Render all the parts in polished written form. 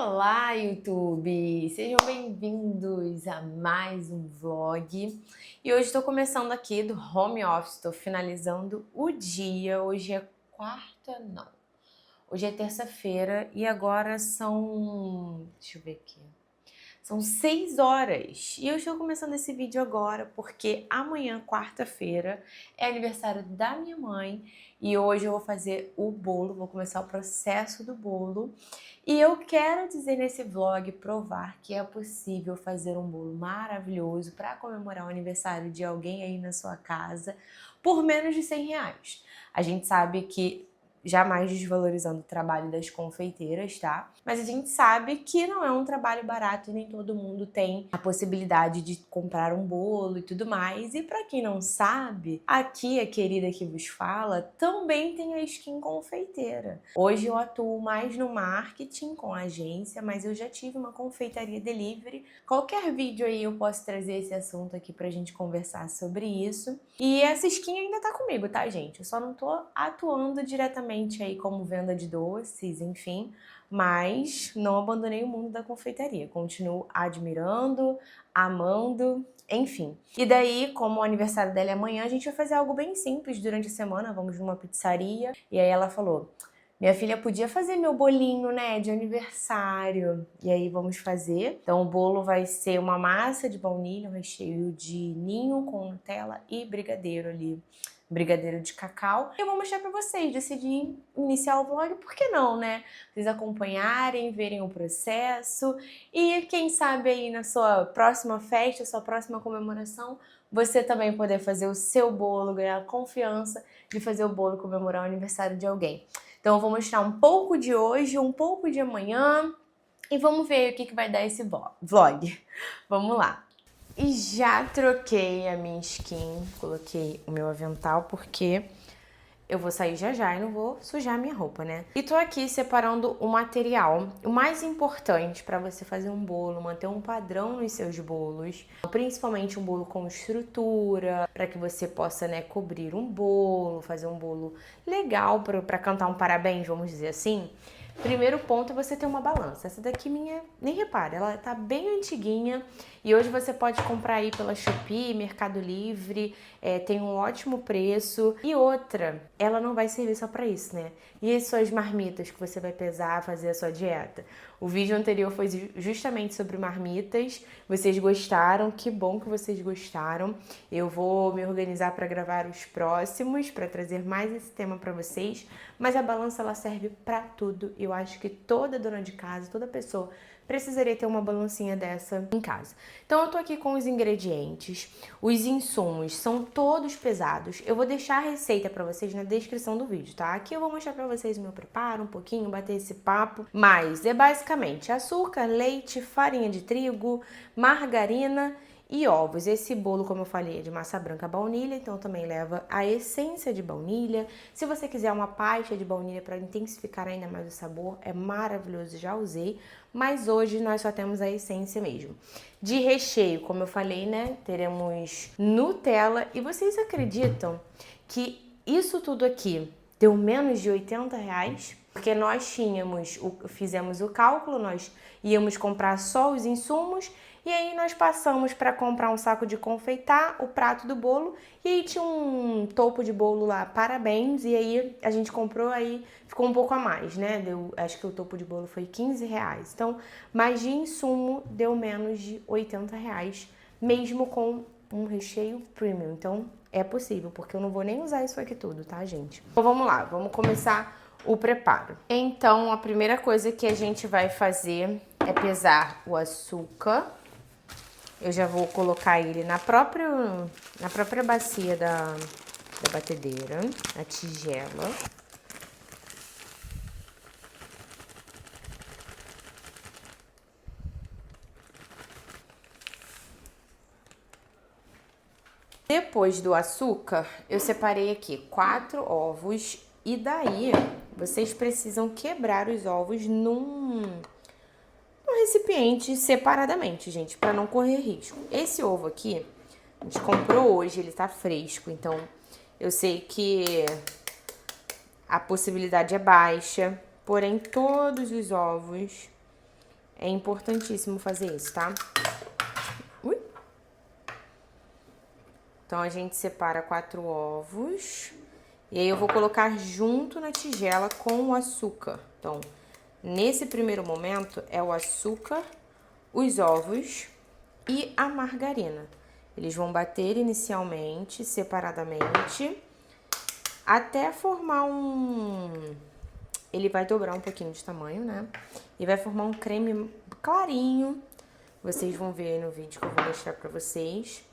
Olá, YouTube! Sejam bem-vindos a mais um vlog. E hoje estou começando aqui do home office, estou finalizando o dia. Hoje é quarta, não. Hoje é terça-feira e agora são... deixa eu ver aqui. São 6 horas e eu estou começando esse vídeo agora porque amanhã, quarta-feira, é aniversário da minha mãe e hoje eu vou fazer o bolo, vou começar o processo do bolo. E eu quero dizer nesse vlog, provar que é possível fazer um bolo maravilhoso para comemorar o aniversário de alguém aí na sua casa por menos de R$100. A gente sabe que jamais desvalorizando o trabalho das confeiteiras, tá? Mas a gente sabe que não é um trabalho barato e nem todo mundo tem a possibilidade de comprar um bolo e tudo mais. E pra quem não sabe, aqui a querida que vos fala também tem a skin confeiteira. Hoje eu atuo mais no marketing com a agência, mas eu já tive uma confeitaria delivery. Qualquer vídeo aí eu posso trazer esse assunto aqui pra gente conversar sobre isso. E essa skin ainda tá comigo, tá, gente? Eu só não tô atuando diretamente aí como venda de doces, enfim, mas não abandonei o mundo da confeitaria, continuo admirando, amando, enfim. E daí, como o aniversário dela é amanhã, a gente vai fazer algo bem simples durante a semana, vamos numa pizzaria, e aí ela falou: minha filha podia fazer meu bolinho, né, de aniversário. E aí vamos fazer. Então o bolo vai ser uma massa de baunilha, um recheio de ninho com Nutella e brigadeiro ali. Brigadeiro de cacau. Eu vou mostrar pra vocês, decidi iniciar o vlog, por que não, né? Vocês acompanharem, verem o processo e quem sabe aí na sua próxima festa, sua próxima comemoração, você também poder fazer o seu bolo, ganhar confiança de fazer o bolo comemorar o aniversário de alguém. Então eu vou mostrar um pouco de hoje, um pouco de amanhã e vamos ver o que vai dar esse vlog. Vamos lá. E já troquei a minha skin, coloquei o meu avental porque eu vou sair já já e não vou sujar a minha roupa, né? E tô aqui separando o material. O mais importante para você fazer um bolo, manter um padrão nos seus bolos, principalmente um bolo com estrutura, para que você possa, né, cobrir um bolo, fazer um bolo legal para cantar um parabéns, vamos dizer assim. Primeiro ponto é você ter uma balança. Essa daqui minha, nem repara, ela tá bem antiguinha e hoje você pode comprar aí pela Shopee, Mercado Livre, tem um ótimo preço. E outra, ela não vai servir só pra isso, né? E as suas marmitas que você vai pesar, fazer a sua dieta? O vídeo anterior foi justamente sobre marmitas. Vocês gostaram? Que bom que vocês gostaram. Eu vou me organizar para gravar os próximos, para trazer mais esse tema para vocês. Mas a balança ela serve para tudo. Eu acho que toda dona de casa, toda pessoa precisaria ter uma balancinha dessa em casa. Então eu tô aqui com os ingredientes, os insumos são todos pesados. Eu vou deixar a receita pra vocês na descrição do vídeo, tá? Aqui eu vou mostrar pra vocês o meu preparo, um pouquinho, bater esse papo. Mas é basicamente açúcar, leite, farinha de trigo, margarina e ovos. Esse bolo, como eu falei, é de massa branca baunilha, então também leva a essência de baunilha. Se você quiser uma pasta de baunilha para intensificar ainda mais o sabor, é maravilhoso, já usei. Mas hoje nós só temos a essência mesmo. De recheio, como eu falei, né, teremos Nutella. E vocês acreditam que isso tudo aqui deu menos de R$80? Porque nós fizemos o cálculo, nós íamos comprar só os insumos e aí nós passamos para comprar um saco de confeitar, o prato do bolo e aí tinha um topo de bolo lá, parabéns, e aí a gente comprou, aí ficou um pouco a mais, né? Acho que o topo de bolo foi R$15. Então, mais de insumo deu menos de R$80, mesmo com um recheio premium. Então, é possível, porque eu não vou nem usar isso aqui tudo, tá, gente? Então, vamos lá, vamos começar o preparo. Então, a primeira coisa que a gente vai fazer é pesar o açúcar. Eu já vou colocar ele na própria bacia da batedeira, na tigela. Depois do açúcar, eu separei aqui 4 ovos e daí vocês precisam quebrar os ovos num recipiente separadamente, gente, para não correr risco. Esse ovo aqui, a gente comprou hoje, ele tá fresco, então eu sei que a possibilidade é baixa, porém todos os ovos É importantíssimo fazer isso, tá? Ui. Então, a gente separa 4 ovos. E aí, eu vou colocar junto na tigela com o açúcar. Então, nesse primeiro momento, é o açúcar, os ovos e a margarina. Eles vão bater inicialmente, separadamente, até formar Ele vai dobrar um pouquinho de tamanho, né? E vai formar um creme clarinho. Vocês vão ver aí no vídeo que eu vou mostrar pra vocês.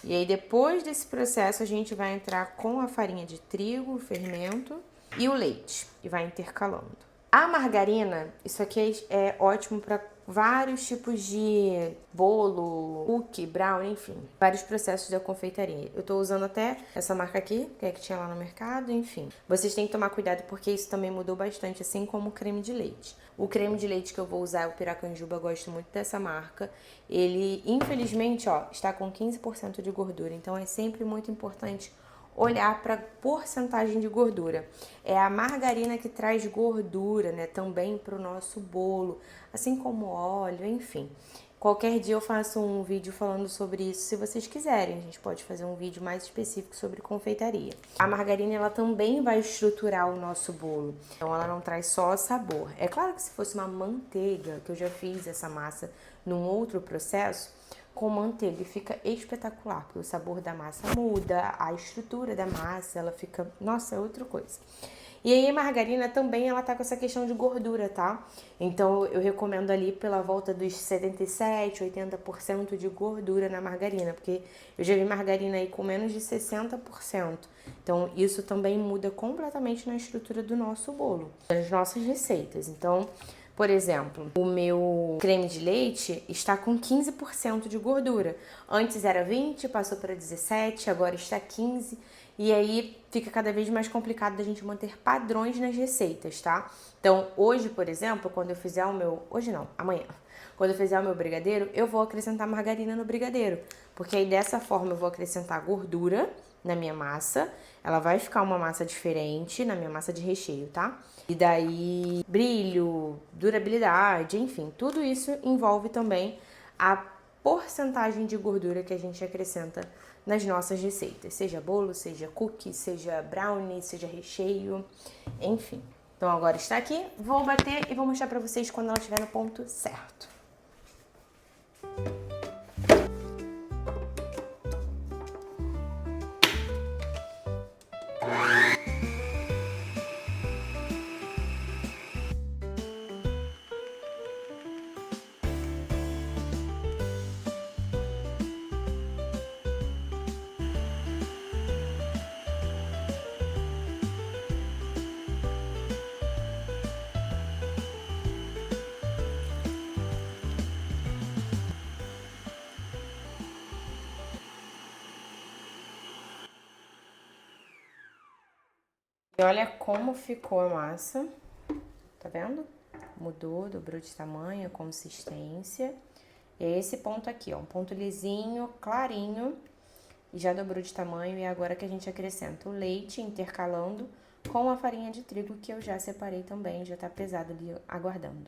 E aí, depois desse processo, a gente vai entrar com a farinha de trigo, o fermento e o leite. E vai intercalando. A margarina, isso aqui é ótimo para vários tipos de bolo, cookie, brownie, enfim. Vários processos da confeitaria. Eu tô usando até essa marca aqui, que é que tinha lá no mercado, enfim. Vocês têm que tomar cuidado porque isso também mudou bastante, assim como o creme de leite. O creme de leite que eu vou usar é o Piracanjuba, eu gosto muito dessa marca. Ele, infelizmente, ó, está com 15% de gordura, então é sempre muito importante olhar para porcentagem de gordura. É a margarina que traz gordura, né, também para o nosso bolo, assim como óleo, enfim. Qualquer dia eu faço um vídeo falando sobre isso, se vocês quiserem. A gente pode fazer um vídeo mais específico sobre confeitaria. A margarina, ela também vai estruturar o nosso bolo. Então, ela não traz só sabor. É claro que se fosse uma manteiga, que eu já fiz essa massa num outro processo, com manteiga fica espetacular, porque o sabor da massa muda, a estrutura da massa, ela fica, nossa, é outra coisa. E aí a margarina também, ela tá com essa questão de gordura, tá? Então eu recomendo ali pela volta dos 77, 80% de gordura na margarina, porque eu já vi margarina aí com menos de 60%. Então isso também muda completamente na estrutura do nosso bolo, das nossas receitas. Então, por exemplo, o meu creme de leite está com 15% de gordura. Antes era 20, passou para 17, agora está 15. E aí fica cada vez mais complicado da gente manter padrões nas receitas, tá? Então, hoje, por exemplo, quando eu fizer o meu... Hoje não, amanhã. Quando eu fizer o meu brigadeiro, eu vou acrescentar margarina no brigadeiro. Porque aí dessa forma eu vou acrescentar gordura na minha massa. Ela vai ficar uma massa diferente na minha massa de recheio, tá? E daí, brilho, durabilidade, enfim, tudo isso envolve também a porcentagem de gordura que a gente acrescenta nas nossas receitas. Seja bolo, seja cookie, seja brownie, seja recheio, enfim. Então agora está aqui, vou bater e vou mostrar pra vocês quando ela estiver no ponto certo. E olha como ficou a massa, tá vendo? Mudou, dobrou de tamanho, consistência. E é esse ponto aqui, ó, um ponto lisinho, clarinho, e já dobrou de tamanho. E é agora que a gente acrescenta o leite intercalando com a farinha de trigo que eu já separei também, já tá pesado ali aguardando.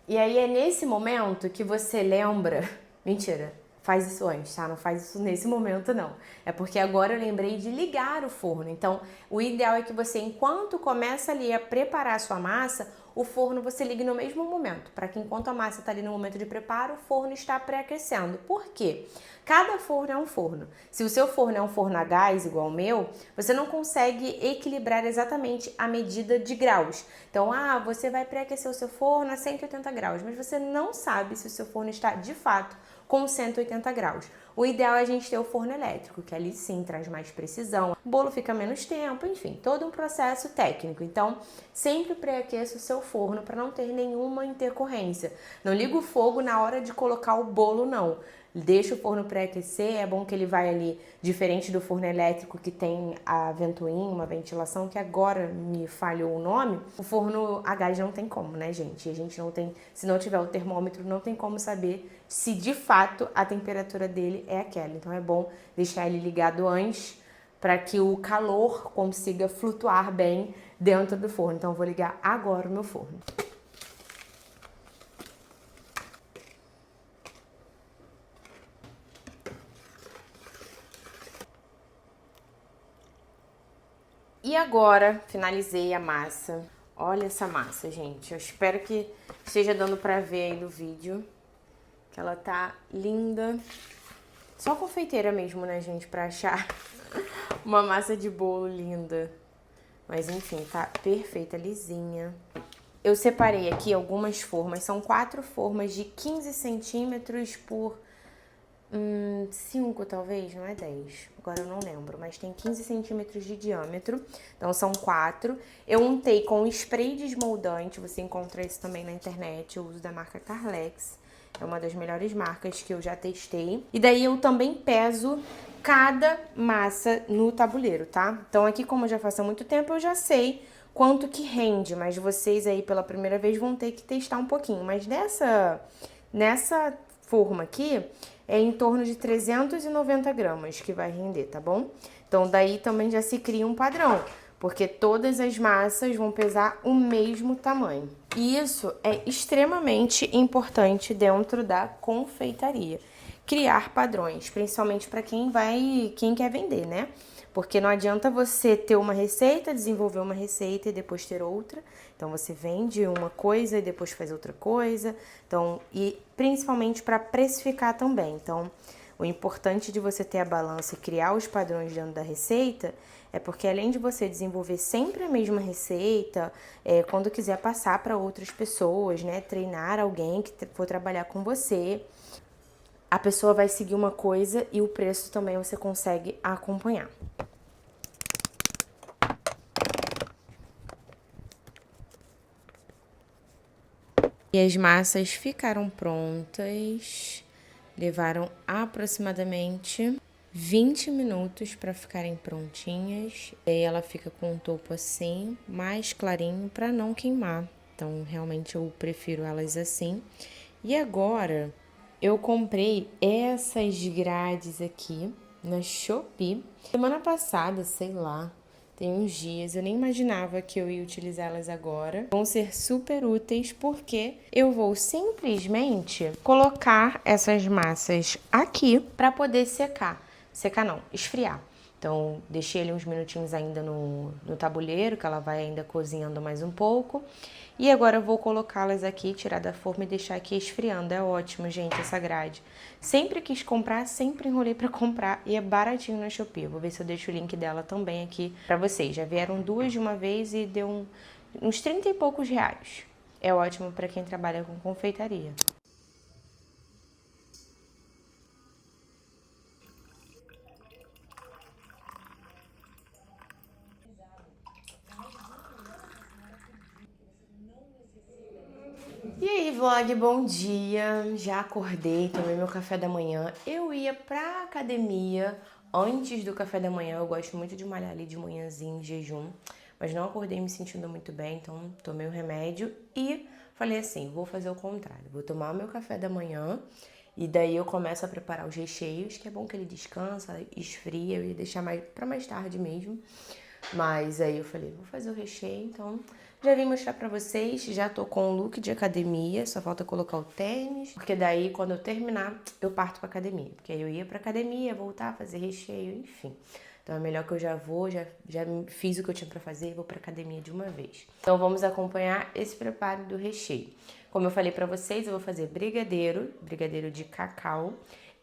E aí é nesse momento que você lembra... Mentira, faz isso antes, tá? Não faz isso nesse momento, não. É porque agora eu lembrei de ligar o forno. Então, o ideal é que você, enquanto começa ali a preparar a sua massa, o forno você ligue no mesmo momento, para que enquanto a massa está ali no momento de preparo, o forno está pré-aquecendo. Por quê? Cada forno é um forno. Se o seu forno é um forno a gás, igual o meu, você não consegue equilibrar exatamente a medida de graus. Então, você vai pré-aquecer o seu forno a 180 graus, mas você não sabe se o seu forno está, de fato, com 180 graus. O ideal é a gente ter o forno elétrico, que ali sim traz mais precisão, o bolo fica menos tempo, enfim, todo um processo técnico. Então, sempre pré-aqueça o seu forno para não ter nenhuma intercorrência. Não liga o fogo na hora de colocar o bolo, não. Deixa o forno pré-aquecer, é bom que ele vai ali, diferente do forno elétrico que tem a ventoinha, uma ventilação, que agora me falhou o nome. O forno a gás não tem como, né, gente? A gente não tem, se não tiver o termômetro, não tem como saber se de fato a temperatura dele é aquela. Então é bom deixar ele ligado antes para que o calor consiga flutuar bem dentro do forno. Então eu vou ligar agora o meu forno. E agora, finalizei a massa. Olha essa massa, gente. Eu espero que esteja dando pra ver aí no vídeo. Que ela tá linda. Só confeiteira mesmo, né, gente, pra achar uma massa de bolo linda. Mas enfim, tá perfeita, lisinha. Eu separei aqui algumas formas. São 4 formas de 15 centímetros por 5 talvez, não é 10. Agora eu não lembro, mas tem 15 centímetros de diâmetro. Então são 4. Eu untei com spray desmoldante. Você encontra isso também na internet. Eu uso da marca Carlex. É uma das melhores marcas que eu já testei. E daí eu também peso cada massa no tabuleiro, tá? Então aqui, como eu já faço há muito tempo, eu já sei quanto que rende. Mas vocês aí pela primeira vez vão ter que testar um pouquinho. Mas nessa forma aqui é em torno de 390 gramas que vai render, tá bom? Então daí também já se cria um padrão, porque todas as massas vão pesar o mesmo tamanho. E isso é extremamente importante dentro da confeitaria. Criar padrões, principalmente para quem quer vender, né? Porque não adianta você ter uma receita, desenvolver uma receita e depois ter outra. Então você vende uma coisa e depois faz outra coisa. Então, e principalmente para precificar também. Então, o importante de você ter a balança e criar os padrões dentro da receita é porque além de você desenvolver sempre a mesma receita, quando quiser passar para outras pessoas, né, treinar alguém que for trabalhar com você, a pessoa vai seguir uma coisa e o preço também você consegue acompanhar. E as massas ficaram prontas. Levaram aproximadamente 20 minutos para ficarem prontinhas. E aí ela fica com um topo assim, mais clarinho, para não queimar. Então, realmente eu prefiro elas assim. E agora, eu comprei essas grades aqui na Shopee. Semana passada, sei lá, tem uns dias, eu nem imaginava que eu ia utilizá-las agora. Vão ser super úteis porque eu vou simplesmente colocar essas massas aqui para poder secar. Secar não, esfriar. Então, deixei ele uns minutinhos ainda no tabuleiro, que ela vai ainda cozinhando mais um pouco. E agora eu vou colocá-las aqui, tirar da forma e deixar aqui esfriando. É ótimo, gente, essa grade. Sempre quis comprar, sempre enrolei pra comprar e é baratinho na Shopee. Eu vou ver se eu deixo o link dela também aqui pra vocês. Já vieram 2 de uma vez e deu uns 30 e poucos reais. É ótimo pra quem trabalha com confeitaria. E aí, vlog, bom dia. Já acordei, tomei meu café da manhã. Eu ia pra academia antes do café da manhã. Eu gosto muito de malhar ali de manhãzinho, em jejum. Mas não acordei me sentindo muito bem, então tomei o remédio e falei assim, vou fazer o contrário. Vou tomar o meu café da manhã e daí eu começo a preparar os recheios, que é bom que ele descansa, esfria. Eu ia deixar pra mais tarde mesmo. Mas aí eu falei, vou fazer o recheio, então já vim mostrar pra vocês, já tô com o look de academia, só falta colocar o tênis, porque daí quando eu terminar, eu parto pra academia, porque aí eu ia pra academia, voltar, fazer recheio, enfim. Então é melhor que eu já vou, já fiz o que eu tinha pra fazer e vou pra academia de uma vez. Então vamos acompanhar esse preparo do recheio. Como eu falei pra vocês, eu vou fazer brigadeiro de cacau,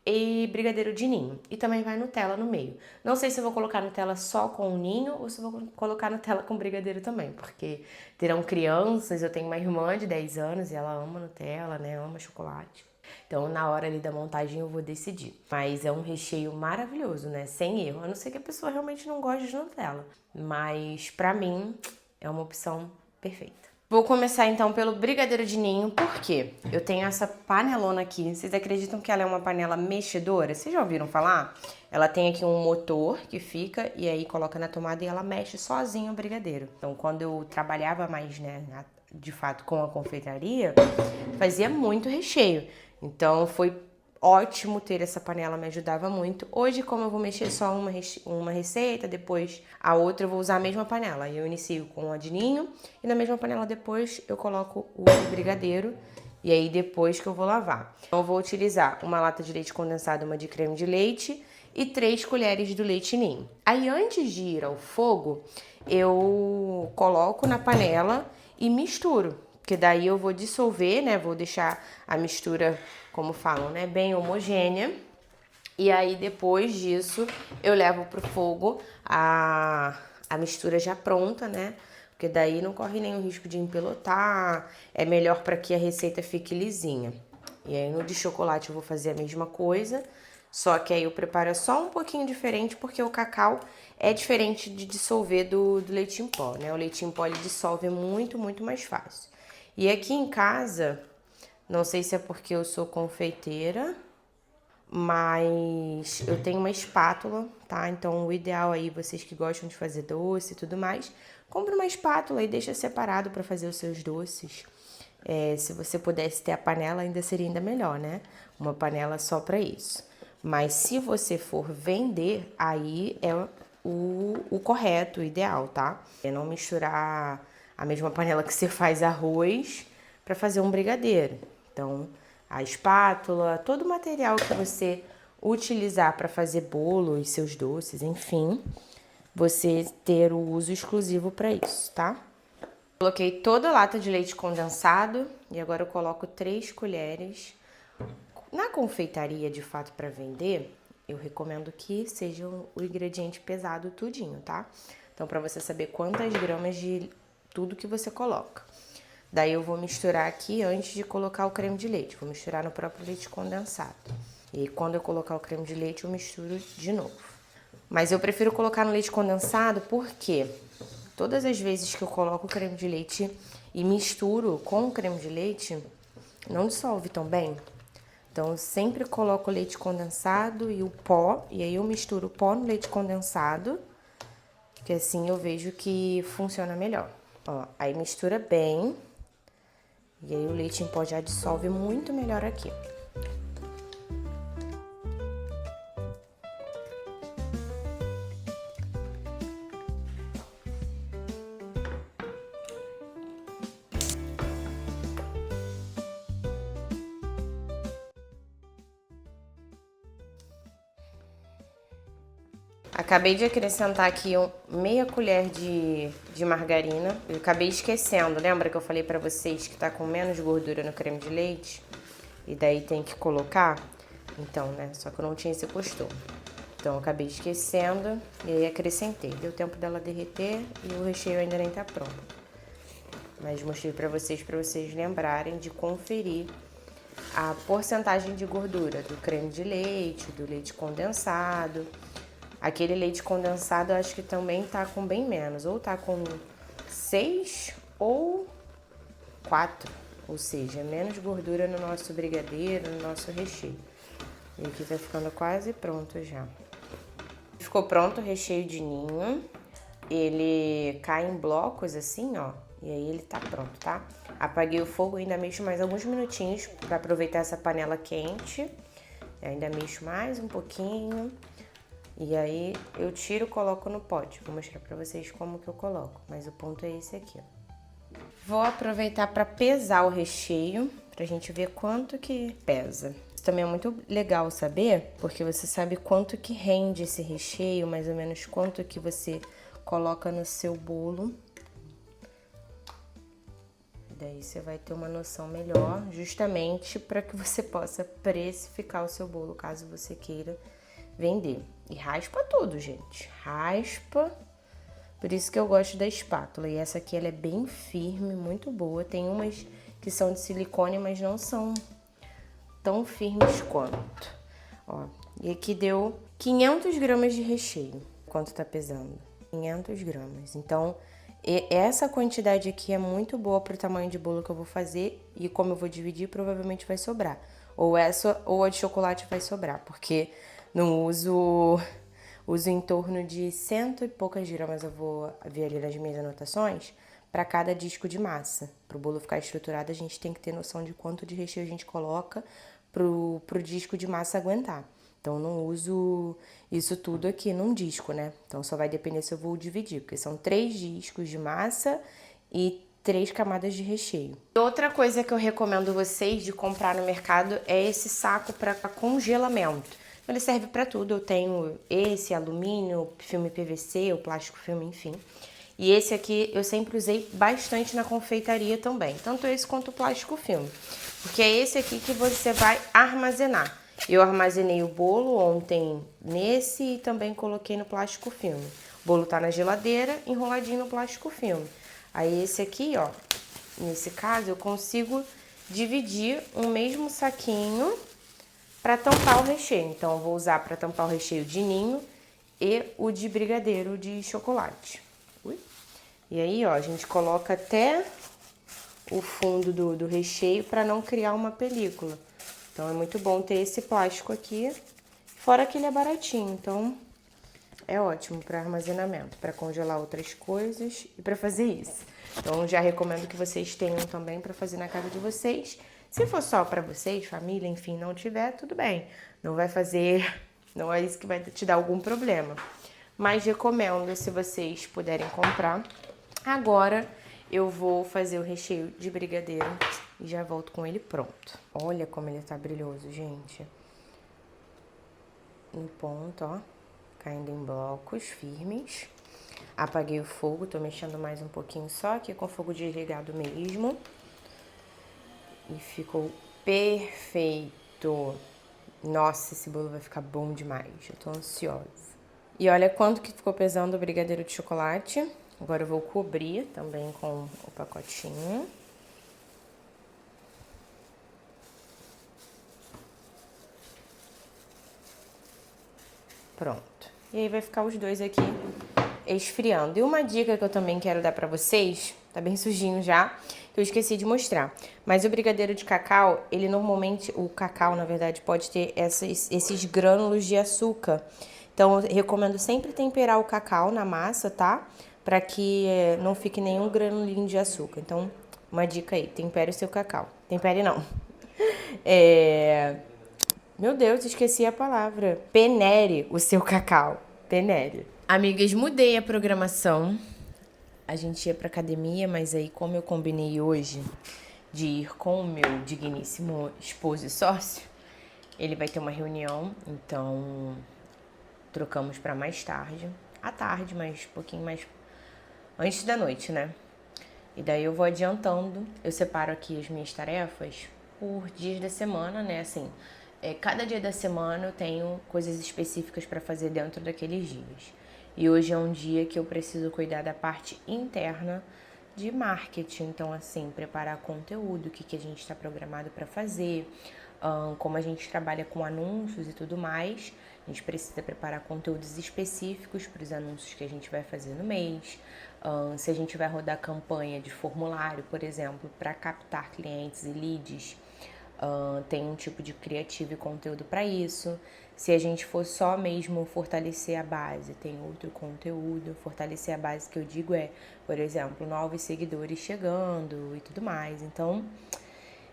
e brigadeiro de ninho. E também vai Nutella no meio. Não sei se eu vou colocar Nutella só com o ninho ou se eu vou colocar Nutella com brigadeiro também, porque terão crianças, eu tenho uma irmã de 10 anos e ela ama Nutella, né, ama chocolate. Então, na hora ali da montagem eu vou decidir. Mas é um recheio maravilhoso, né, sem erro. A não ser que a pessoa realmente não goste de Nutella. Mas, pra mim, é uma opção perfeita. Vou começar então pelo brigadeiro de ninho, porque eu tenho essa panelona aqui. Vocês acreditam que ela é uma panela mexedora? Vocês já ouviram falar? Ela tem aqui um motor que fica e aí coloca na tomada e ela mexe sozinho o brigadeiro. Então, quando eu trabalhava mais, né, de fato com a confeitaria, fazia muito recheio. Então, foi ótimo ter essa panela, me ajudava muito. Hoje, como eu vou mexer só uma receita, depois a outra eu vou usar a mesma panela. Eu inicio com a de ninho e na mesma panela depois eu coloco o brigadeiro e aí depois que eu vou lavar. Então, eu vou utilizar uma lata de leite condensado, uma de creme de leite e 3 colheres do leite ninho. Aí antes de ir ao fogo, eu coloco na panela e misturo, porque daí eu vou dissolver, né? Vou deixar a mistura, como falam, né, bem homogênea. E aí depois disso eu levo pro fogo a mistura já pronta, né? Porque daí não corre nenhum risco de empelotar, é melhor para que a receita fique lisinha. E aí no de chocolate eu vou fazer a mesma coisa, só que aí eu preparo só um pouquinho diferente, porque o cacau é diferente de dissolver do leite em pó, né? O leite em pó ele dissolve muito, muito mais fácil. E aqui em casa, não sei se é porque eu sou confeiteira, mas eu tenho uma espátula, tá? Então o ideal aí, vocês que gostam de fazer doce e tudo mais, compra uma espátula e deixa separado para fazer os seus doces. Se você pudesse ter a panela, ainda seria ainda melhor, né? Uma panela só para isso. Mas se você for vender, aí é o correto, o ideal, tá? É não misturar a mesma panela que você faz arroz para fazer um brigadeiro. Então, a espátula, todo o material que você utilizar para fazer bolo e seus doces, enfim, você ter o uso exclusivo para isso, tá? Coloquei toda a lata de leite condensado e agora eu coloco 3 colheres. Na confeitaria, de fato, para vender, eu recomendo que seja o ingrediente pesado tudinho, tá? Então, para você saber quantas gramas de tudo que você coloca. Daí eu vou misturar aqui antes de colocar o creme de leite. Vou misturar no próprio leite condensado. E aí, quando eu colocar o creme de leite, eu misturo de novo. Mas eu prefiro colocar no leite condensado porque todas as vezes que eu coloco o creme de leite e misturo com o creme de leite, não dissolve tão bem. Então, eu sempre coloco o leite condensado e o pó. E aí eu misturo o pó no leite condensado, que assim eu vejo que funciona melhor. Ó, aí mistura bem. E aí o leite em pó já dissolve muito melhor aqui. Acabei de acrescentar aqui meia colher de margarina. Eu acabei esquecendo, lembra que eu falei pra vocês que tá com menos gordura no creme de leite? E daí tem que colocar? Então, né? Só que eu não tinha esse costume. Então, eu acabei esquecendo e aí acrescentei. Deu tempo dela derreter e o recheio ainda nem tá pronto. Mas mostrei pra vocês lembrarem de conferir a porcentagem de gordura do creme de leite, do leite condensado. Aquele leite condensado eu acho que também tá com bem menos, ou tá com 6 ou 4, ou seja, menos gordura no nosso brigadeiro, no nosso recheio. E aqui tá ficando quase pronto já. Ficou pronto o recheio de ninho, ele cai em blocos assim, ó, e aí ele tá pronto, tá? Apaguei o fogo, ainda mexo mais alguns minutinhos pra aproveitar essa panela quente, ainda mexo mais um pouquinho. E aí eu tiro e coloco no pote. Vou mostrar pra vocês como que eu coloco, mas o ponto é esse aqui, ó. Vou aproveitar pra pesar o recheio, pra gente ver quanto que pesa. Isso também é muito legal saber, porque você sabe quanto que rende esse recheio, mais ou menos quanto que você coloca no seu bolo. Daí você vai ter uma noção melhor, justamente para que você possa precificar o seu bolo, caso você queira vender. E raspa tudo, gente. Raspa. Por isso que eu gosto da espátula. E essa aqui, ela é bem firme, muito boa. Tem umas que são de silicone, mas não são tão firmes quanto. Ó, e aqui deu 500 gramas de recheio. Quanto tá pesando? 500 gramas. Então, essa quantidade aqui é muito boa pro tamanho de bolo que eu vou fazer. E como eu vou dividir, provavelmente vai sobrar. Ou essa, ou a de chocolate vai sobrar, porque não uso em torno de 100 e poucas gramas, eu vou ver ali nas minhas anotações, para cada disco de massa. Para o bolo ficar estruturado, a gente tem que ter noção de quanto de recheio a gente coloca pro disco de massa aguentar. Então, não uso isso tudo aqui num disco, né? Então, só vai depender se eu vou dividir, porque são 3 discos de massa e 3 camadas de recheio. Outra coisa que eu recomendo vocês de comprar no mercado é esse saco para congelamento. Ele serve para tudo. Eu tenho esse alumínio, filme PVC, o plástico filme, enfim. E esse aqui eu sempre usei bastante na confeitaria também, tanto esse quanto o plástico filme, porque é esse aqui que você vai armazenar. Eu armazenei o bolo ontem nesse e também coloquei no plástico filme. O bolo tá na geladeira, enroladinho no plástico filme. Aí esse aqui, ó, nesse caso eu consigo dividir um mesmo saquinho para tampar o recheio. Então eu vou usar para tampar o recheio de ninho e o de brigadeiro de chocolate. E aí, ó, a gente coloca até o fundo do recheio para não criar uma película. Então é muito bom ter esse plástico aqui, fora que ele é baratinho, então é ótimo para armazenamento, para congelar outras coisas e para fazer isso. Então já recomendo que vocês tenham também para fazer na casa de vocês. Se for só para vocês, família, enfim, não tiver, tudo bem. Não vai fazer, não é isso que vai te dar algum problema. Mas recomendo, se vocês puderem comprar. Agora eu vou fazer o recheio de brigadeiro e já volto com ele pronto. Olha como ele tá brilhoso, gente. Em ponto, ó. Caindo em blocos firmes. Apaguei o fogo, tô mexendo mais um pouquinho só, aqui com fogo desligado mesmo. E ficou perfeito. Nossa, esse bolo vai ficar bom demais. Eu tô ansiosa. E olha quanto que ficou pesando o brigadeiro de chocolate. Agora eu vou cobrir também com o pacotinho. Pronto. E aí vai ficar os dois aqui esfriando. E uma dica que eu também quero dar pra vocês, tá bem sujinho já, que eu esqueci de mostrar. Mas o brigadeiro de cacau, ele normalmente, o cacau na verdade, pode ter esses grânulos de açúcar. Então eu recomendo sempre temperar o cacau na massa, tá? Pra que não fique nenhum granulinho de açúcar. Então, uma dica aí, tempere o seu cacau. Tempere não. Meu Deus, esqueci a palavra. Peneire o seu cacau. Peneire. Amigas, mudei a programação. A gente ia pra academia, mas aí como eu combinei hoje de ir com o meu digníssimo esposo e sócio, ele vai ter uma reunião, então trocamos pra mais tarde. À tarde, mas um pouquinho mais antes da noite, né? E daí eu vou adiantando, eu separo aqui as minhas tarefas por dias da semana, né? Assim, cada dia da semana eu tenho coisas específicas para fazer dentro daqueles dias. E hoje é um dia que eu preciso cuidar da parte interna de marketing. Então, assim, preparar conteúdo, o que a gente está programado para fazer, como a gente trabalha com anúncios e tudo mais. A gente precisa preparar conteúdos específicos para os anúncios que a gente vai fazer no mês. Se a gente vai rodar campanha de formulário, por exemplo, para captar clientes e leads, tem um tipo de criativo e conteúdo para isso. Se a gente for só mesmo fortalecer a base, tem outro conteúdo. Fortalecer a base que eu digo por exemplo, novos seguidores chegando e tudo mais. Então,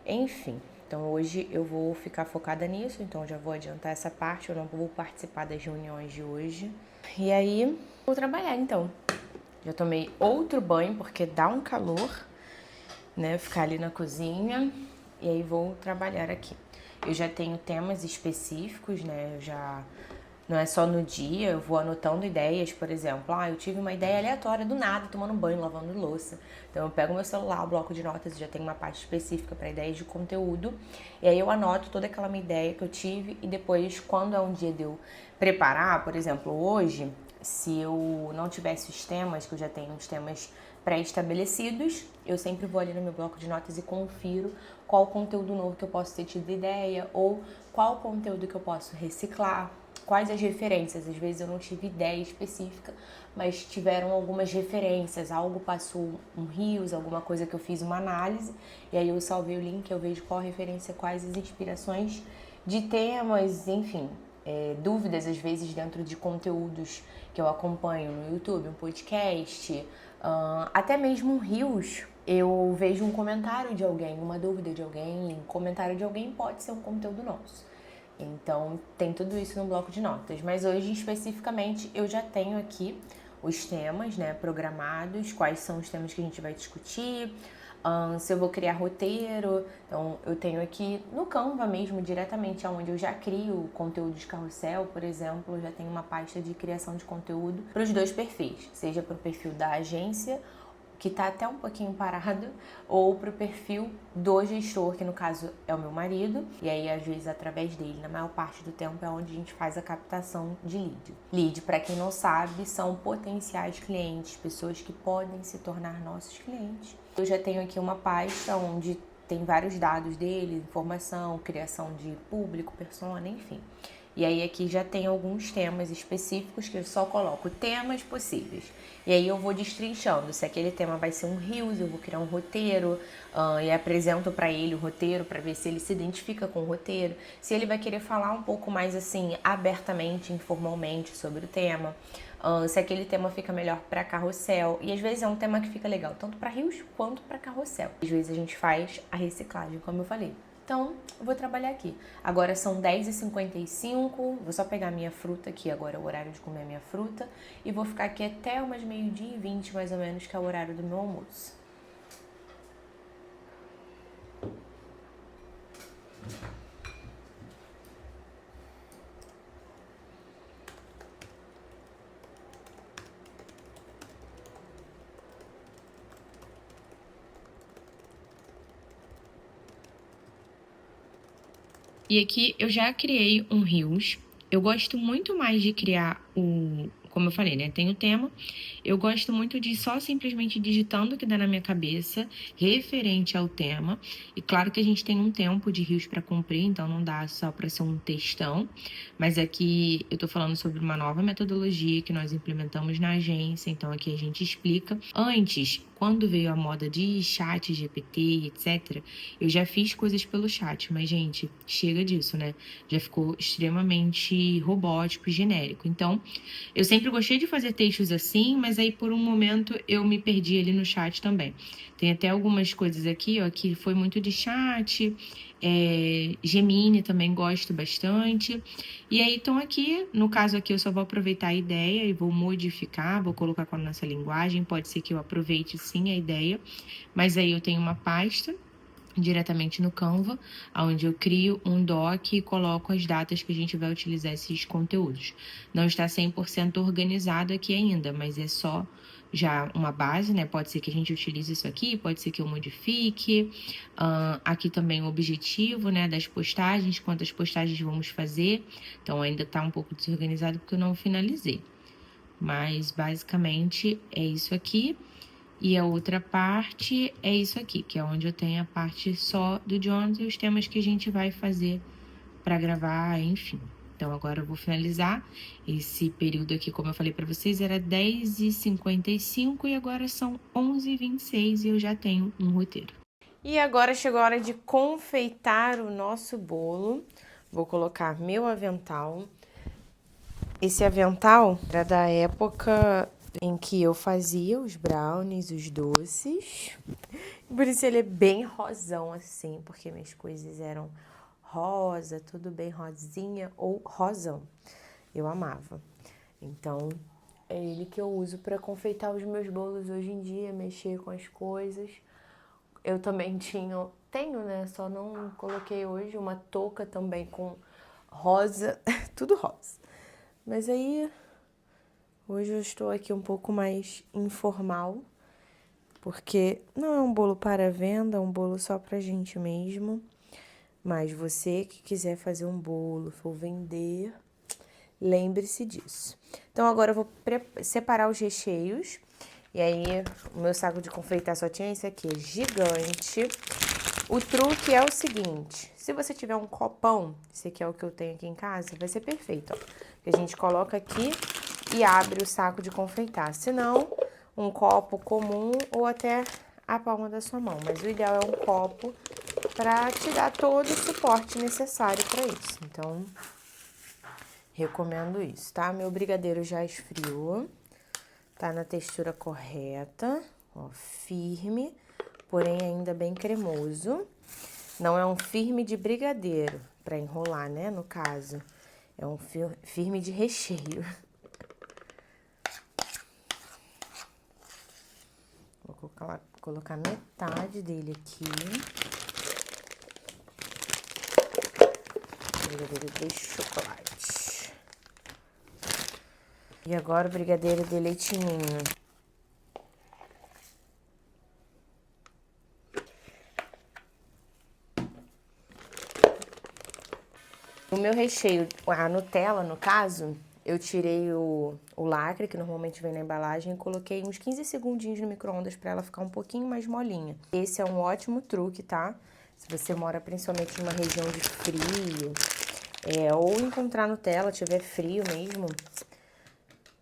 enfim. Então hoje eu vou ficar focada nisso, então já vou adiantar essa parte, eu não vou participar das reuniões de hoje. E aí, vou trabalhar então. Já tomei outro banho, porque dá um calor, né, ficar ali na cozinha, e aí vou trabalhar aqui. Eu já tenho temas específicos, né, não é só no dia, eu vou anotando ideias, por exemplo, eu tive uma ideia aleatória do nada, tomando banho, lavando louça. Então eu pego meu celular, o bloco de notas, já tem uma parte específica para ideias de conteúdo, e aí eu anoto toda aquela minha ideia que eu tive, e depois, quando é um dia de eu preparar, por exemplo, hoje, se eu não tivesse os temas, que eu já tenho os temas pré-estabelecidos, eu sempre vou ali no meu bloco de notas e confiro qual conteúdo novo que eu posso ter tido ideia, ou qual conteúdo que eu posso reciclar, quais as referências. Às vezes eu não tive ideia específica, mas tiveram algumas referências, algo passou um Reels, alguma coisa que eu fiz uma análise, e aí eu salvei o link, eu vejo qual referência, quais as inspirações de temas, enfim, dúvidas às vezes dentro de conteúdos que eu acompanho no YouTube, um podcast, até mesmo um Reels. Eu vejo um comentário de alguém, uma dúvida de alguém, um comentário de alguém pode ser um conteúdo nosso. Então, tem tudo isso no bloco de notas. Mas hoje, especificamente, eu já tenho aqui os temas, né, programados, quais são os temas que a gente vai discutir, Se eu vou criar roteiro, então eu tenho aqui no Canva mesmo, diretamente onde eu já crio conteúdo de carrossel, por exemplo, eu já tenho uma pasta de criação de conteúdo para os 2 perfis, seja para o perfil da agência, que está até um pouquinho parado, ou para o perfil do gestor, que no caso é o meu marido, e aí às vezes através dele, na maior parte do tempo, é onde a gente faz a captação de lead. Lead, para quem não sabe, são potenciais clientes, pessoas que podem se tornar nossos clientes. Eu já tenho aqui uma pasta onde tem vários dados dele, informação, criação de público, persona, enfim. E aí aqui já tem alguns temas específicos que eu só coloco temas possíveis. E aí eu vou destrinchando. Se aquele tema vai ser um reels, eu vou criar um roteiro e apresento para ele o roteiro para ver se ele se identifica com o roteiro. Se ele vai querer falar um pouco mais assim, abertamente, informalmente sobre o tema. Se aquele tema fica melhor para carrossel. E às vezes é um tema que fica legal tanto para reels quanto para carrossel. Às vezes a gente faz a reciclagem, como eu falei. Então, eu vou trabalhar aqui. Agora são 10h55, vou só pegar minha fruta aqui, agora é o horário de comer a minha fruta, e vou ficar aqui até umas 12h20, mais ou menos, que é o horário do meu almoço. E aqui eu já criei um Reels. Eu gosto muito mais de criar como eu falei, né? Tem o tema. Eu gosto muito de só simplesmente digitando o que dá na minha cabeça, referente ao tema. E claro que a gente tem um tempo de Reels para cumprir, então não dá só para ser um textão. Mas aqui eu tô falando sobre uma nova metodologia que nós implementamos na agência, então aqui a gente explica. Antes, quando veio a moda de chat, GPT, etc., eu já fiz coisas pelo chat, mas, gente, chega disso, né? Já ficou extremamente robótico e genérico. Então, eu sempre gostei de fazer textos assim, mas aí por um momento eu me perdi ali no chat também. Tem até algumas coisas aqui, ó, que foi muito de chat, Gemini também gosto bastante. E aí estão aqui, no caso aqui eu só vou aproveitar a ideia e vou modificar, vou colocar com a nossa linguagem, pode ser que eu aproveite sim a ideia, mas aí eu tenho uma pasta diretamente no Canva, onde eu crio um doc e coloco as datas que a gente vai utilizar esses conteúdos. Não está 100% organizado aqui ainda, mas é só já uma base, né? Pode ser que a gente utilize isso aqui, pode ser que eu modifique. Aqui também o objetivo, né, das postagens, quantas postagens vamos fazer. Então ainda está um pouco desorganizado porque eu não finalizei. Mas basicamente é isso aqui. E a outra parte é isso aqui, que é onde eu tenho a parte só do Jones e os temas que a gente vai fazer para gravar, enfim. Então, agora eu vou finalizar. Esse período aqui, como eu falei para vocês, era 10h55 e agora são 11h26 e eu já tenho um roteiro. E agora chegou a hora de confeitar o nosso bolo. Vou colocar meu avental. Esse avental era da época em que eu fazia os brownies, os doces. Por isso ele é bem rosão assim, porque minhas coisas eram rosa, tudo bem rosinha ou rosão. Eu amava. Então, é ele que eu uso para confeitar os meus bolos hoje em dia, mexer com as coisas. Eu também tenho, né? Só não coloquei hoje uma touca também com rosa, tudo rosa. Mas aí hoje eu estou aqui um pouco mais informal, porque não é um bolo para venda, é um bolo só pra gente mesmo. Mas você que quiser fazer um bolo, for vender, lembre-se disso. Então agora eu vou separar os recheios. E aí o meu saco de confeitar só tinha esse aqui, gigante. O truque é o seguinte, se você tiver um copão, esse aqui é o que eu tenho aqui em casa, vai ser perfeito, ó. A gente coloca aqui e abre o saco de confeitar. Se não, um copo comum ou até a palma da sua mão. Mas o ideal é um copo para te dar todo o suporte necessário para isso. Então, recomendo isso, tá? Meu brigadeiro já esfriou, tá na textura correta, ó, firme, porém ainda bem cremoso. Não é um firme de brigadeiro para enrolar, né, no caso. É um firme de recheio. Vou colocar colocar metade dele aqui. Brigadeiro de chocolate. E agora o brigadeiro de leite ninho. O meu recheio, a Nutella, no caso, eu tirei o lacre, que normalmente vem na embalagem, e coloquei uns 15 segundinhos no micro-ondas para ela ficar um pouquinho mais molinha. Esse é um ótimo truque, tá? Se você mora principalmente numa região de frio, ou encontrar Nutella, tiver frio mesmo,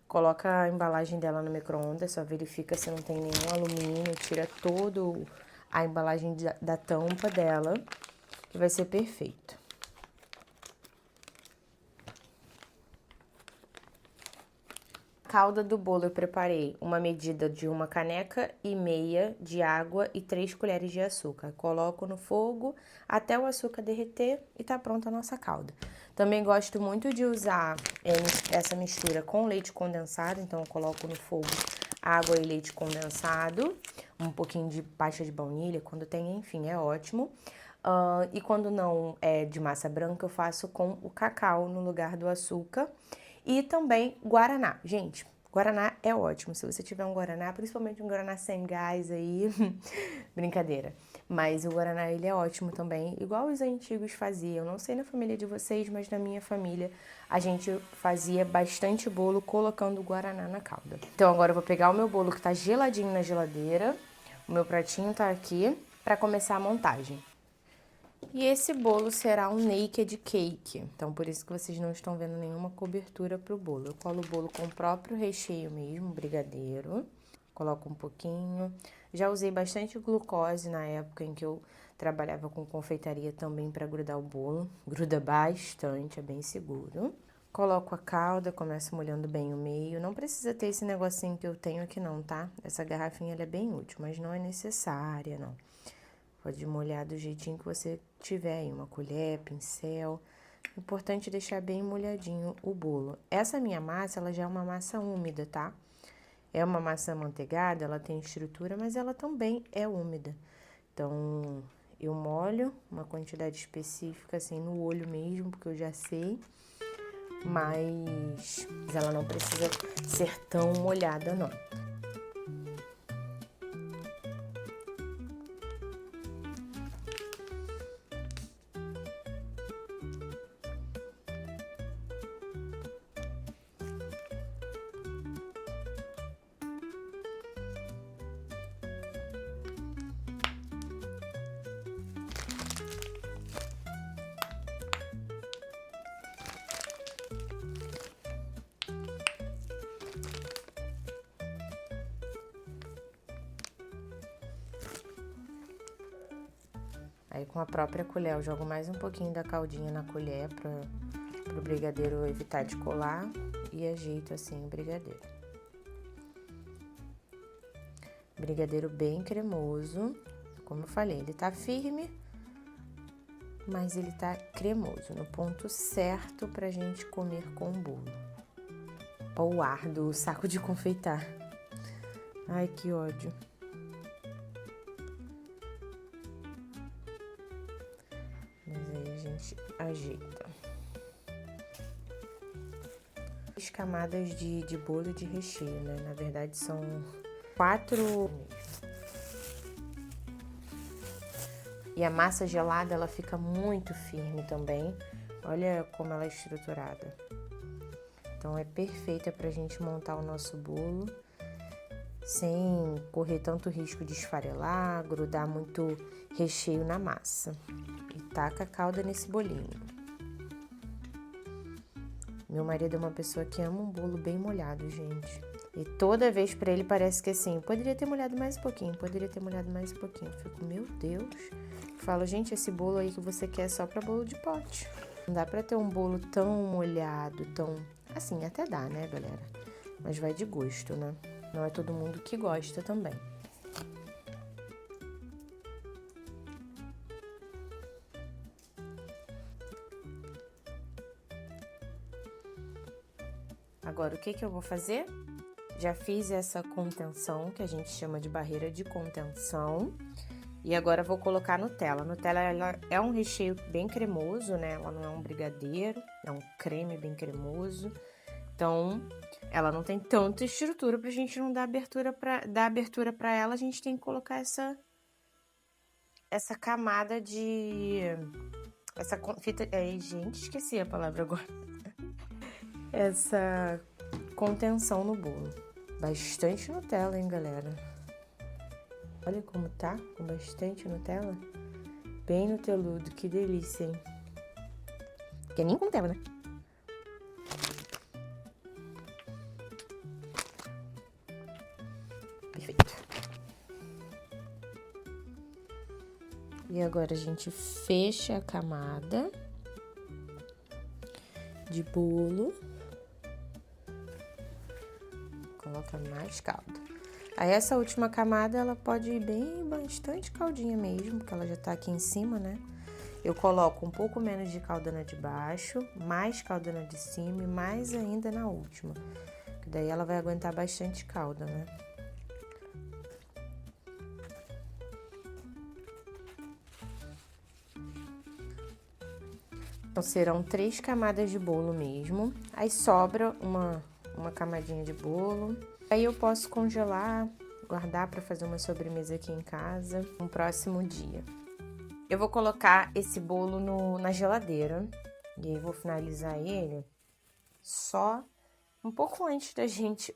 coloca a embalagem dela no micro-ondas, só verifica se não tem nenhum alumínio, tira todo a embalagem da tampa dela, que vai ser perfeito. Calda do bolo eu preparei uma medida de 1,5 caneca de água e 3 colheres de açúcar. Coloco no fogo até o açúcar derreter e tá pronta a nossa calda. Também gosto muito de usar essa mistura com leite condensado, então eu coloco no fogo água e leite condensado, um pouquinho de pasta de baunilha, quando tem, enfim, é ótimo. E quando não é de massa branca, eu faço com o cacau no lugar do açúcar. E também guaraná. Gente, guaraná é ótimo. Se você tiver um guaraná, principalmente um guaraná sem gás aí, brincadeira. Mas o guaraná, ele é ótimo também, igual os antigos faziam. Não sei na família de vocês, mas na minha família a gente fazia bastante bolo colocando o guaraná na calda. Então agora eu vou pegar o meu bolo que tá geladinho na geladeira. O meu pratinho tá aqui para começar a montagem. E esse bolo será um naked cake, então por isso que vocês não estão vendo nenhuma cobertura pro bolo. Eu colo o bolo com o próprio recheio mesmo, brigadeiro, coloco um pouquinho. Já usei bastante glucose na época em que eu trabalhava com confeitaria também para grudar o bolo. Gruda bastante, é bem seguro. Coloco a calda, começo molhando bem o meio. Não precisa ter esse negocinho que eu tenho aqui não, tá? Essa garrafinha ela é bem útil, mas não é necessária, não. Pode molhar do jeitinho que você tiver aí, uma colher, pincel. Importante deixar bem molhadinho o bolo. Essa minha massa, ela já é uma massa úmida, tá? É uma massa amanteigada, ela tem estrutura, mas ela também é úmida. Então, eu molho uma quantidade específica, assim, no olho mesmo, porque eu já sei. Mas ela não precisa ser tão molhada, não. Aí, com a própria colher, eu jogo mais um pouquinho da caldinha na colher pro brigadeiro evitar de colar e ajeito assim o brigadeiro. Brigadeiro bem cremoso, como eu falei, ele tá firme, mas ele tá cremoso, no ponto certo pra gente comer com o bolo. Ó o ar do saco de confeitar. Ai, que ódio. Ajeita. 3 camadas de bolo de recheio, né? Na verdade, são 4. E a massa gelada, ela fica muito firme também. Olha como ela é estruturada. Então, é perfeita pra gente montar o nosso bolo sem correr tanto risco de esfarelar, grudar muito recheio na massa. E taca a calda nesse bolinho. Meu marido é uma pessoa que ama um bolo bem molhado, gente. E toda vez pra ele parece que assim, poderia ter molhado mais um pouquinho, poderia ter molhado mais um pouquinho. Eu fico, meu Deus. Eu falo, gente, esse bolo aí que você quer é só pra bolo de pote. Não dá pra ter um bolo tão molhado, tão... Assim, até dá, né, galera? Mas vai de gosto, né? Não é todo mundo que gosta também. Agora, o que eu vou fazer? já fiz essa contenção, que a gente chama de barreira de contenção. E agora vou colocar Nutella. Nutella, ela é um recheio bem cremoso, né? Ela não é um brigadeiro, é um creme bem cremoso. Então, ela não tem tanta estrutura pra gente não dar abertura pra ela. A gente tem que colocar essa camada de... Essa fita... gente, esqueci a palavra agora. Essa contenção no bolo. Bastante Nutella, hein, galera? Olha como tá, com bastante Nutella. Bem nuteludo, que delícia, hein? Que nem com Nutella, né? Perfeito. E agora a gente fecha a camada de bolo. Coloca mais calda. Aí essa última camada, ela pode ir bastante caldinha mesmo, porque ela já tá aqui em cima, né? Eu coloco um pouco menos de calda na de baixo, mais calda na de cima e mais ainda na última. Que daí ela vai aguentar bastante calda, né? Então, serão 3 camadas de bolo mesmo. Aí sobra uma camadinha de bolo. Aí eu posso congelar, guardar para fazer uma sobremesa aqui em casa no próximo dia. Eu vou colocar esse bolo na geladeira e aí vou finalizar ele só um pouco antes da gente...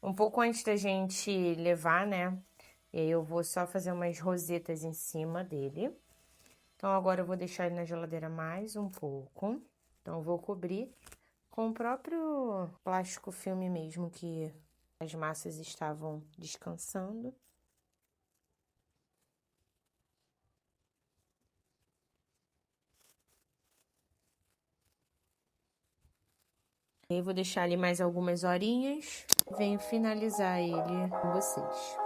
Um pouco antes da gente levar, né? E aí eu vou só fazer umas rosetas em cima dele. Então, agora eu vou deixar ele na geladeira mais um pouco. Então, eu vou cobrir com o próprio plástico filme mesmo que as massas estavam descansando. E aí, vou deixar ali mais algumas horinhas. Venho finalizar ele com vocês.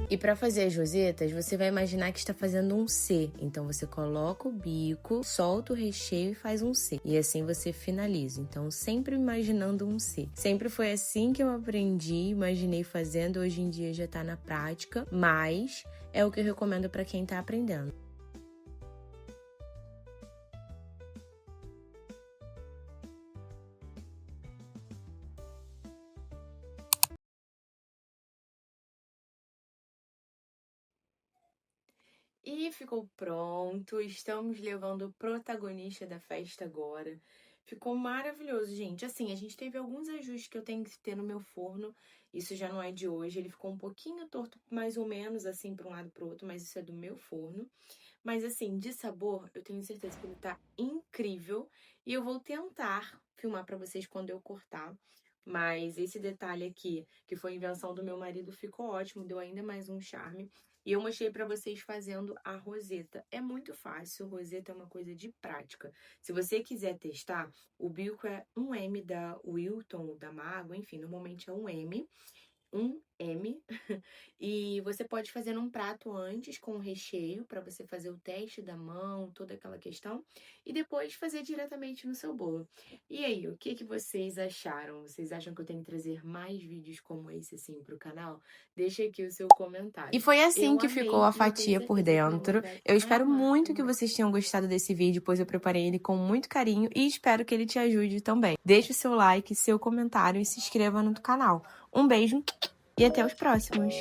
E para fazer as rosetas, você vai imaginar que está fazendo um C. Então, você coloca o bico, solta o recheio e faz um C. E assim você finaliza. Então, sempre imaginando um C. Sempre foi assim que eu aprendi, imaginei fazendo. Hoje em dia já tá na prática, mas é o que eu recomendo para quem tá aprendendo. E ficou pronto, estamos levando o protagonista da festa agora. Ficou maravilhoso, gente. Assim, a gente teve alguns ajustes que eu tenho que ter no meu forno. Isso já não é de hoje, ele ficou um pouquinho torto, mais ou menos, assim, para um lado e pro outro, mas isso é do meu forno. Mas, assim, de sabor, eu tenho certeza que ele tá incrível. E eu vou tentar filmar pra vocês quando eu cortar. Mas esse detalhe aqui, que foi invenção do meu marido, ficou ótimo, deu ainda mais um charme. E eu mostrei pra vocês fazendo a roseta. É muito fácil, roseta é uma coisa de prática. Se você quiser testar, o bico é 1M da Wilton, da Mago, enfim, normalmente é 1M. 1M. E você pode fazer num prato antes com o recheio para você fazer o teste da mão, toda aquela questão, e depois fazer diretamente no seu bolo. E aí, o que vocês acharam? Vocês acham que eu tenho que trazer mais vídeos como esse assim pro canal? Deixa aqui o seu comentário. E foi assim que ficou a fatia por dentro. Eu espero muito que vocês tenham gostado desse vídeo, pois eu preparei ele com muito carinho e espero que ele te ajude também. Deixe o seu like, seu comentário e se inscreva no canal. Um beijo e até os próximos!